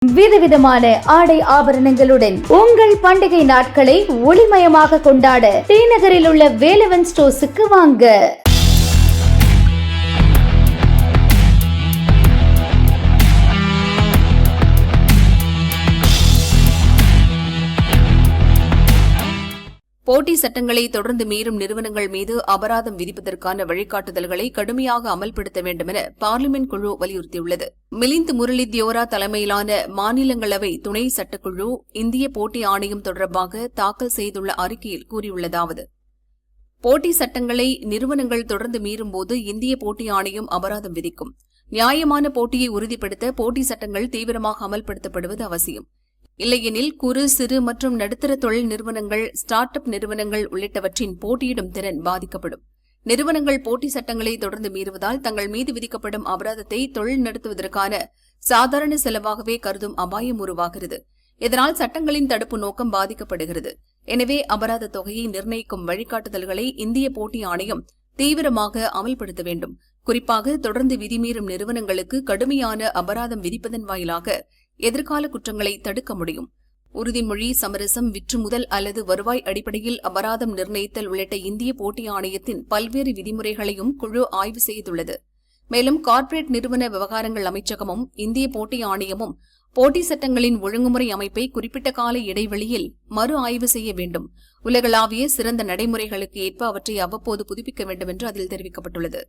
விதவிதமான ஆடை ஆபரணங்களுடன் உங்கள் பண்டிகை நாட்களை ஒளிமயமாக கொண்டாட டி நகரில் உள்ள வேலவன் ஸ்டோர்ஸுக்கு வாங்க. போட்டி சட்டங்களை தொடர்ந்து மீறும் நிறுவனங்கள் மீது அபராதம் விதிப்பதற்கான வழிகாட்டுதல்களை கடுமையாக அமல்படுத்த வேண்டும் என பார்லிமென்ட் குழு வலியுறுத்தியுள்ளது. மிலிந்த் முரளி தியோரா தலைமையிலான மாநிலங்களவை துணை சட்டக்குழு இந்திய போட்டி ஆணையம் தொடர்பாக தாக்கல் செய்துள்ள அறிக்கையில் கூறியுள்ளதாவது: போட்டி சட்டங்களை நிறுவனங்கள் தொடர்ந்து மீறும்போது இந்திய போட்டி ஆணையம் அபராதம் விதிக்கும். நியாயமான போட்டியை உறுதிப்படுத்த போட்டி சட்டங்கள் தீவிரமாக அமல்படுத்தப்படுவது அவசியம். இல்லையெனில் குறு, சிறு மற்றும் நடுத்தர தொழில் நிறுவனங்கள், ஸ்டார்ட் அப் நிறுவனங்கள் உள்ளிட்டவற்றின் போட்டியிடும் திறன் பாதிக்கப்படும். நிறுவனங்கள் போட்டி சட்டங்களை தொடர்ந்து மீறுவதால் தங்கள் மீது விதிக்கப்படும் அபராதத்தை தொழில் நடத்துவதற்கான சாதாரண செலவாகவே கருதும் அபாயம் உருவாகிறது. இதனால் சட்டங்களின் தடுப்பு நோக்கம் பாதிக்கப்படுகிறது. எனவே அபராத தொகையை நிர்ணயிக்கும் வழிகாட்டுதல்களை இந்திய போட்டி ஆணையம் தீவிரமாக அமல்படுத்த வேண்டும். குறிப்பாக தொடர்ந்து விதிமீறும் நிறுவனங்களுக்கு கடுமையான அபராதம் விதிப்பதன் வாயிலாக எதிர்கால குற்றங்களை தடுக்க முடியும். உறுதிமொழி, சமரசம், விற்றுமுதல் அல்லது வருவாய் அடிப்படையில் அபராதம் நிர்ணயித்தல் உள்ளிட்ட இந்திய போட்டி ஆணையத்தின் பல்வேறு விதிமுறைகளையும் குழு ஆய்வு செய்துள்ளது. மேலும் கார்ப்பரேட் நிறுவன விவகாரங்கள் அமைச்சகமும் இந்திய போட்டி ஆணையமும் போட்டி சட்டங்களின் ஒழுங்குமுறை அமைப்பை குறிப்பிட்ட கால இடைவெளியில் மறு ஆய்வு செய்ய வேண்டும். உலகளாவிய சிறந்த நடைமுறைகளுக்கு ஏற்ப அவற்றை அவ்வப்போது புதுப்பிக்க வேண்டும் என்று அதில் தெரிவிக்கப்பட்டுள்ளது.